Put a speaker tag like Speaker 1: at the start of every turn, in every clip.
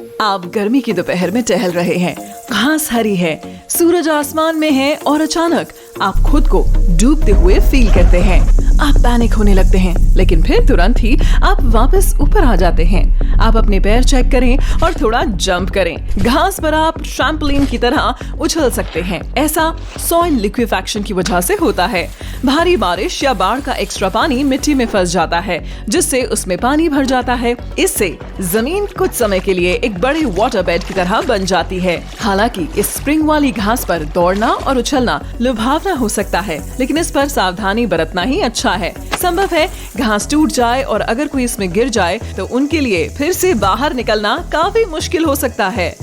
Speaker 1: आप गर्मी की दोपहर में टहल रहे हैं, घास हरी है, सूरज आसमान में है और अचानक आप खुद को डूबते हुए फील करते हैं। आप पैनिक होने लगते हैं, लेकिन फिर तुरंत ही आप वापस ऊपर आ जाते हैं। आप अपने पैर चेक करें और थोड़ा जंप करें। घास पर आप ट्रैम्पोलिन की तरह उछल सकते हैं। ऐसा सॉइल लिक्विफैक्शन की वजह से होता है। भारी बारिश या बाढ़ का एक्स्ट्रा पानी मिट्टी में फंस जाता है, जिससे उसमें पानी भर जाता है। इससे जमीन कुछ समय के लिए एक बड़े वाटर बेड की तरह बन जाती है। हालांकि इस स्प्रिंग वाली घास पर दौड़ना और उछलना लुभावना हो सकता है, लेकिन इस पर सावधानी बरतना ही अच्छा है। संभव है घास टूट जाए और अगर कोई इसमें गिर जाए तो उनके लिए फिर से बाहर निकलना काफी मुश्किल हो सकता है।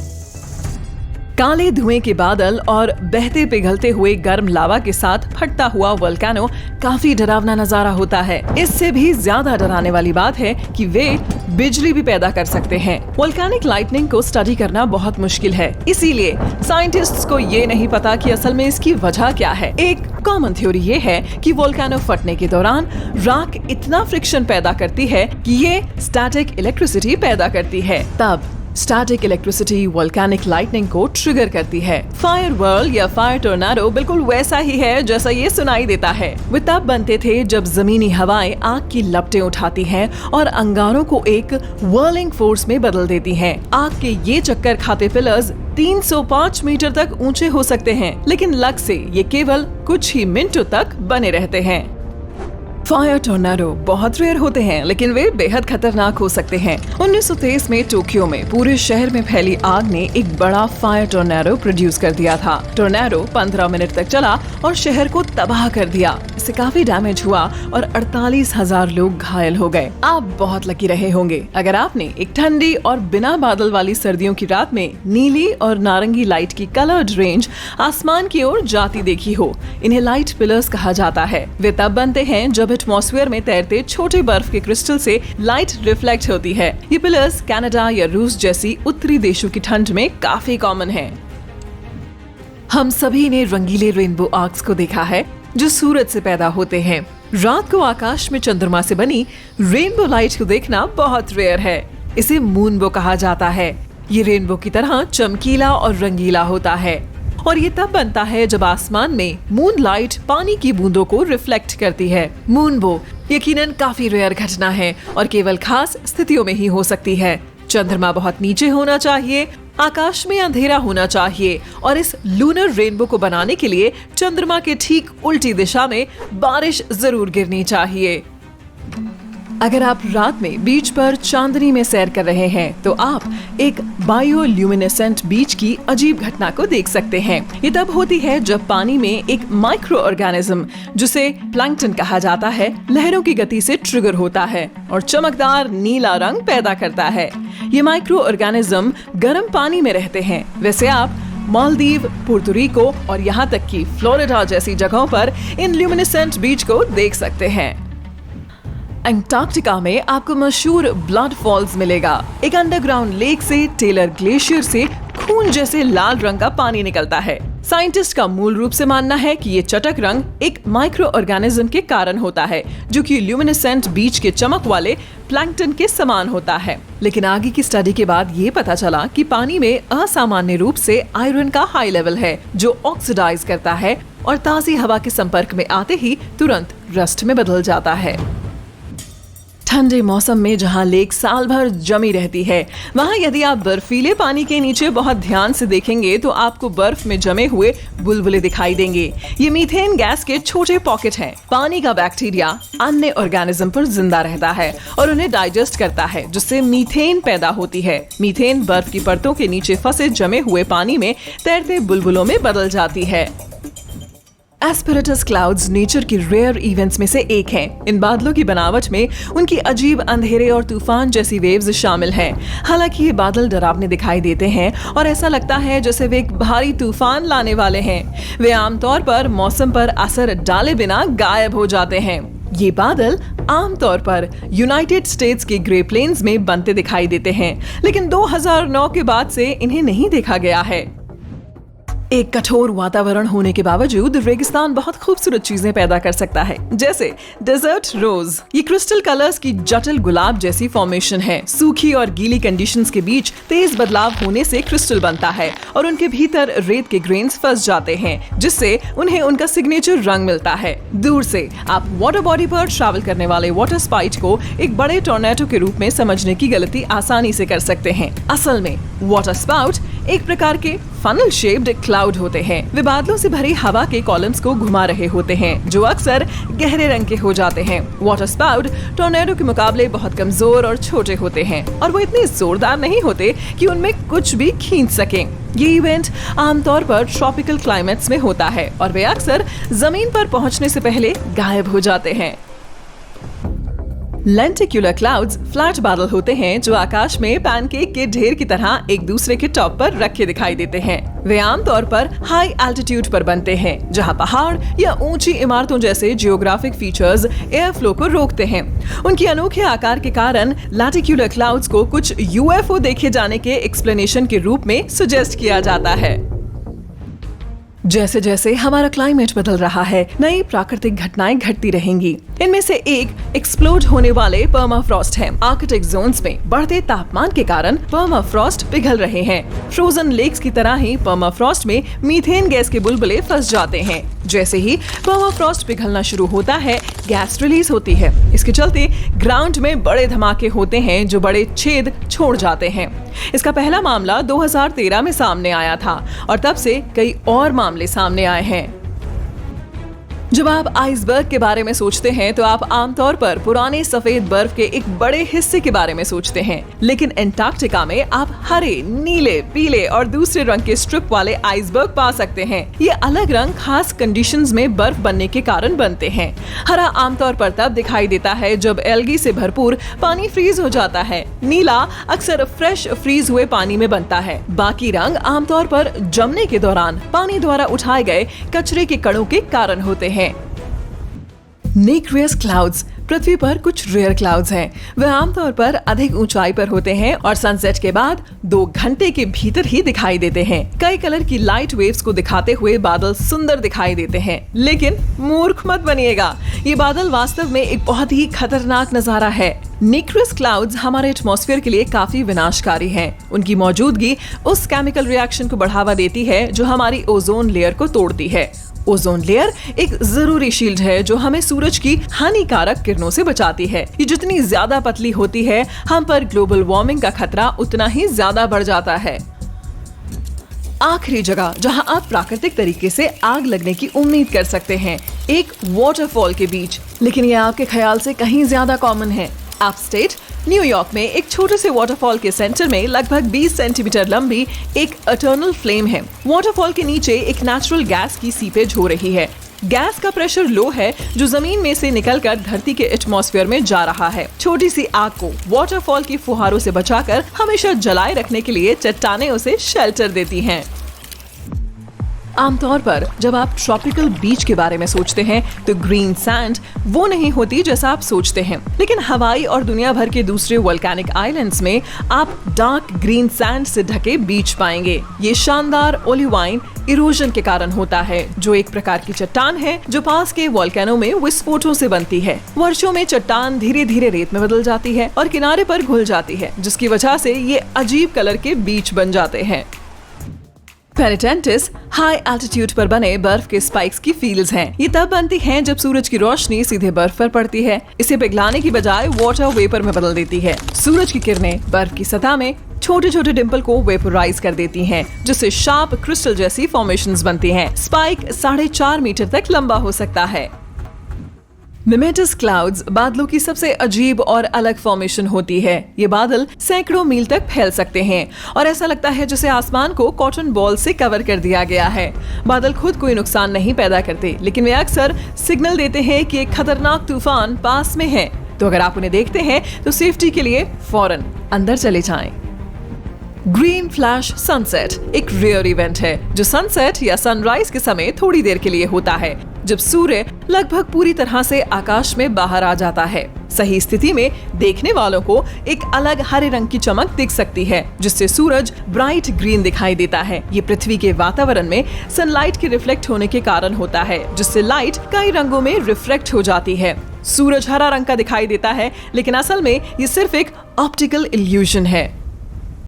Speaker 1: काले धुएं के बादल और बहते पिघलते हुए गर्म लावा के साथ फटता हुआ वोल्केनो काफी डरावना नजारा होता है। इससे भी ज्यादा डराने वाली बात है कि वे बिजली भी पैदा कर सकते हैं। वोल्केनिक लाइटनिंग को स्टडी करना बहुत मुश्किल है, इसीलिए साइंटिस्ट्स को ये नहीं पता कि असल में इसकी वजह क्या है। एक कॉमन थ्योरी ये है कि वोल्केनो फटने के दौरान राख इतना फ्रिक्शन पैदा करती है कि ये स्टैटिक इलेक्ट्रिसिटी पैदा करती है। तब स्टैटिक इलेक्ट्रिसिटी वोल्केनिक लाइटनिंग को ट्रिगर करती है। फायर वर्ल या फायर टोर्नाडो बिल्कुल वैसा ही है जैसा ये सुनाई देता है। वे तब बनते थे जब जमीनी हवाएं आग की लपटें उठाती हैं और अंगारों को एक व्हर्लिंग फोर्स में बदल देती हैं। आग के ये चक्कर खाते पिलर्स 305 मीटर तक ऊंचे हो सकते हैं, लेकिन लक से ये केवल कुछ ही मिनटों तक बने रहते हैं। फायर टोर्नाडो बहुत रेयर होते हैं, लेकिन वे बेहद खतरनाक हो सकते हैं। 1923 में टोक्यो में पूरे शहर में फैली आग ने एक बड़ा फायर टोर्नाडो प्रोड्यूस कर दिया था। टोर्नाडो 15 मिनट तक चला और शहर को तबाह कर दिया। इससे काफी डैमेज हुआ और 48,000 लोग घायल हो गए। आप बहुत लकी रहे होंगे अगर आपने एक ठंडी और बिना बादल वाली सर्दियों की रात में नीली और नारंगी लाइट की कलर्ड रेंज आसमान की ओर जाती देखी हो। इन्हें लाइट पिलर्स कहा जाता है। वे तब बनते हैं जब एटमॉस्फेयर में तैरते छोटे बर्फ के क्रिस्टल से लाइट रिफ्लेक्ट होती है। ये पिलर्स कनाडा या रूस जैसी उत्तरी देशों की ठंड में काफी कॉमन है। हम सभी ने रंगीले रेनबो आर्क्स को देखा है जो सूरज से पैदा होते हैं। रात को आकाश में चंद्रमा से बनी रेनबो लाइट को देखना बहुत रेयर है। इसे मूनबो कहा जाता है। ये रेनबो की तरह चमकीला और रंगीला होता है और ये तब बनता है जब आसमान में मून लाइट पानी की बूंदों को रिफ्लेक्ट करती है। मूनबो यकीनन काफी रेयर घटना है और केवल खास स्थितियों में ही हो सकती है। चंद्रमा बहुत नीचे होना चाहिए, आकाश में अंधेरा होना चाहिए और इस लूनर रेनबो को बनाने के लिए चंद्रमा के ठीक उल्टी दिशा में बारिश जरूर गिरनी चाहिए। अगर आप रात में बीच पर चांदनी में सैर कर रहे हैं तो आप एक बायोल्यूमिनेसेंट बीच की अजीब घटना को देख सकते हैं। ये तब होती है जब पानी में एक माइक्रो ऑर्गेनिज्म, जिसे प्लैंकटन कहा जाता है, लहरों की गति से ट्रिगर होता है और चमकदार नीला रंग पैदा करता है। ये माइक्रो ऑर्गेनिज्म गर्म पानी में रहते हैं। वैसे आप मालदीव, पुर्तो रिको और यहाँ तक कि फ्लोरिडा जैसी जगहों पर इन ल्यूमिनेसेंट बीच को देख सकते हैं। अंटार्कटिका में आपको मशहूर ब्लड फॉल्स मिलेगा। एक अंडरग्राउंड लेक से टेलर ग्लेशियर से खून जैसे लाल रंग का पानी निकलता है। साइंटिस्ट का मूल रूप से मानना है कि ये चटक रंग एक माइक्रो ऑर्गेनिज्म के कारण होता है, जो कि ल्यूमिनेसेंट बीच के चमक वाले प्लैंकटन के समान होता है। लेकिन आगे की स्टडी के बाद ये पता चला कि पानी में असामान्य रूप से आयरन का हाई लेवल है, जो ऑक्सीडाइज करता है और ताजी हवा के संपर्क में आते ही तुरंत रस्ट में बदल जाता है। ठंडे मौसम में जहां लेक साल भर जमी रहती है, वहां यदि आप बर्फीले पानी के नीचे बहुत ध्यान से देखेंगे तो आपको बर्फ में जमे हुए बुलबुले दिखाई देंगे। ये मीथेन गैस के छोटे पॉकेट हैं। पानी का बैक्टीरिया अन्य ऑर्गेनिज्म पर जिंदा रहता है और उन्हें डाइजेस्ट करता है, जिससे मीथेन पैदा होती है। मीथेन बर्फ की परतों के नीचे फंसे जमे हुए पानी में तैरते बुलबुलों में बदल जाती है। एस्पेरेटस क्लाउड्स नेचर की रेयर इवेंट्स में से एक हैं। इन बादलों की बनावट में उनकी अजीब अंधेरे और तूफान जैसी वेव्स शामिल हैं। हालांकि ये बादल डरावने दिखाई देते हैं और ऐसा लगता है जैसे वे एक भारी तूफान लाने वाले हैं। वे आमतौर पर मौसम पर असर डाले बिना गायब हो जाते हैं। ये बादल आमतौर पर यूनाइटेड स्टेट्स के ग्रे प्लेन्स में बनते दिखाई देते हैं, लेकिन 2009 के बाद से इन्हें नहीं देखा गया है। एक कठोर वातावरण होने के बावजूद रेगिस्तान बहुत खूबसूरत चीजें पैदा कर सकता है, जैसे डेजर्ट रोज। ये क्रिस्टल कलर्स की जटिल गुलाब जैसी फॉर्मेशन है। सूखी और गीली कंडीशंस के बीच तेज बदलाव होने से क्रिस्टल बनता है और उनके भीतर रेत के ग्रेन्स फंस जाते हैं, जिससे उन्हें उनका सिग्नेचर रंग मिलता है। दूर से आप वाटर बॉडी पर ट्रैवल करने वाले वाटर स्पाइट को एक बड़े टोर्नेडो के रूप में समझने की गलती आसानी से कर सकते हैं। असल में वाटर स्पाउट एक प्रकार के फनल शेप्ड क्लाउड होते हैं। वे बादलों से भरी हवा के कॉलम्स को घुमा रहे होते हैं, जो अक्सर गहरे रंग के हो जाते हैं। वाटर स्पाउट टोर्नेडो के मुकाबले बहुत कमजोर और छोटे होते हैं और वो इतने जोरदार नहीं होते कि उनमें कुछ भी खींच सकें। ये इवेंट आमतौर पर ट्रॉपिकल क्लाइमेट्स में होता है और वे अक्सर जमीन पर पहुंचने से पहले गायब हो जाते हैं। लेंटिक्युलर क्लाउड्स फ्लैट बादल होते हैं जो आकाश में पैनकेक के ढेर की तरह एक दूसरे के टॉप पर रखे दिखाई देते हैं। वे आमतौर पर हाई एल्टीट्यूड पर बनते हैं, जहां पहाड़ या ऊंची इमारतों जैसे जियोग्राफिक फीचर्स एयर फ्लो को रोकते हैं। उनके अनोखे आकार के कारण लेंटिक्युलर क्लाउड्स को कुछ यूएफओ देखे जाने के एक्सप्लेनेशन के रूप में सजेस्ट किया जाता है। जैसे जैसे हमारा क्लाइमेट बदल रहा है, नई प्राकृतिक घटनाएं घटती रहेंगी। इनमें से एक एक्सप्लोड होने वाले पर्माफ्रॉस्ट है। आर्कटिक जोन्स में बढ़ते तापमान के कारण पर्माफ्रॉस्ट पिघल रहे हैं। फ्रोजन लेक्स की तरह ही पर्माफ्रॉस्ट में मीथेन गैस के बुलबुले फंस जाते हैं। जैसे ही पर्माफ्रॉस्ट पिघलना शुरू होता है, गैस रिलीज होती है। इसके चलते ग्राउंड में बड़े धमाके होते हैं जो बड़े छेद छोड़ जाते हैं। इसका पहला मामला 2013 में सामने आया था और तब से कई और मामले सामने आए हैं। जब आप आइसबर्ग के बारे में सोचते हैं तो आप आमतौर पर पुराने सफेद बर्फ के एक बड़े हिस्से के बारे में सोचते हैं, लेकिन एंटार्क्टिका में आप हरे, नीले, पीले और दूसरे रंग के स्ट्रिप वाले आइसबर्ग पा सकते हैं। ये अलग रंग खास कंडीशंस में बर्फ बनने के कारण बनते हैं। हरा आमतौर पर तब दिखाई देता है जब एल्गी से भरपूर पानी फ्रीज हो जाता है। नीला अक्सर फ्रेश फ्रीज हुए पानी में बनता है। बाकी रंग आमतौर पर जमने के दौरान पानी द्वारा उठाए गए कचरे के कणों के कारण होते हैं। नेक्रियस क्लाउड्स पृथ्वी पर कुछ रेयर क्लाउड्स हैं। वे आमतौर पर अधिक ऊंचाई पर होते हैं और सनसेट के बाद 2 घंटे के भीतर ही दिखाई देते हैं। कई कलर की लाइट वेव्स को दिखाते हुए बादल सुंदर दिखाई देते हैं, लेकिन मूर्ख मत बनिएगा, ये बादल वास्तव में एक बहुत ही खतरनाक नजारा है। नेक्रियस क्लाउड्स हमारे एटमॉस्फेयर के लिए काफी विनाशकारी हैं। उनकी मौजूदगी उस केमिकल रिएक्शन को बढ़ावा देती है जो हमारी ओजोन लेयर को तोड़ती है। ओजोन लेयर एक जरूरी शील्ड है जो हमें सूरज की हानिकारक किरणों से बचाती है। ये जितनी ज्यादा पतली होती है, हम पर ग्लोबल वार्मिंग का खतरा उतना ही ज्यादा बढ़ जाता है। आखिरी जगह जहां आप प्राकृतिक तरीके से आग लगने की उम्मीद कर सकते हैं, एक वाटरफॉल के बीच, लेकिन ये आपके ख्याल से कहीं ज्यादा कॉमन है। अपस्टेट न्यूयॉर्क में एक छोटे से वाटरफॉल के सेंटर में लगभग 20 सेंटीमीटर लंबी एक इटर्नल फ्लेम है। वाटरफॉल के नीचे एक नेचुरल गैस की सीपेज हो रही है। गैस का प्रेशर लो है जो जमीन में से निकलकर धरती के एटमॉस्फेयर में जा रहा है। छोटी सी आग को वाटरफॉल की फुहारों से बचाकर हमेशा जलाए रखने के लिए चट्टानें उसे शेल्टर देती हैं। आमतौर पर जब आप ट्रॉपिकल बीच के बारे में सोचते हैं तो ग्रीन सैंड वो नहीं होती जैसा आप सोचते हैं, लेकिन हवाई और दुनिया भर के दूसरे वोल्केनिक आइलैंड्स में आप डार्क ग्रीन सैंड से ढके बीच पाएंगे। ये शानदार ओलिवाइन इरोजन के कारण होता है, जो एक प्रकार की चट्टान है जो पास के वोल्केनो में विस्फोटों से बनती है। वर्षों में चट्टान धीरे धीरे रेत में बदल जाती है और किनारे पर घुल जाती है, जिसकी वजह से ये अजीब कलर के बीच बन जाते हैं। पेनिटेंटिस हाई एल्टीट्यूड पर बने बर्फ के स्पाइक्स की फील्ड्स हैं। ये तब बनती हैं जब सूरज की रोशनी सीधे बर्फ पर पड़ती है। इसे पिघलाने की बजाय वाटर वेपर में बदल देती है। सूरज की किरणें बर्फ की सतह में छोटे छोटे डिम्पल को वेपोराइज कर देती हैं, जिससे शार्प क्रिस्टल जैसी फॉर्मेशंस बनती हैं। स्पाइक 4.5 मीटर तक लंबा हो सकता है। निमेटस क्लाउड्स बादलों की सबसे अजीब और अलग फॉर्मेशन होती है। ये बादल सैकड़ों मील तक फैल सकते हैं और ऐसा लगता है जैसे आसमान को कॉटन बॉल से कवर कर दिया गया है। बादल खुद कोई नुकसान नहीं पैदा करते, लेकिन वे अक्सर सिग्नल देते हैं कि एक खतरनाक तूफान पास में है। तो अगर आप उन्हें देखते हैं तो सेफ्टी के लिए फौरन अंदर चले जाएं। ग्रीन फ्लैश सनसेट एक रेयर इवेंट है जो सनसेट या सनराइज के समय थोड़ी देर के लिए होता है, जब सूर्य लगभग पूरी तरह से आकाश में बाहर आ जाता है। सही स्थिति में देखने वालों को एक अलग हरे रंग की चमक दिख सकती है, जिससे सूरज ब्राइट ग्रीन दिखाई देता है। ये पृथ्वी के वातावरण में सनलाइट के रिफ्लेक्ट होने के कारण होता है, जिससे लाइट कई रंगों में रिफ्लेक्ट हो जाती है। सूरज हरा रंग का दिखाई देता है, लेकिन असल में ये सिर्फ एक ऑप्टिकल इल्यूजन है।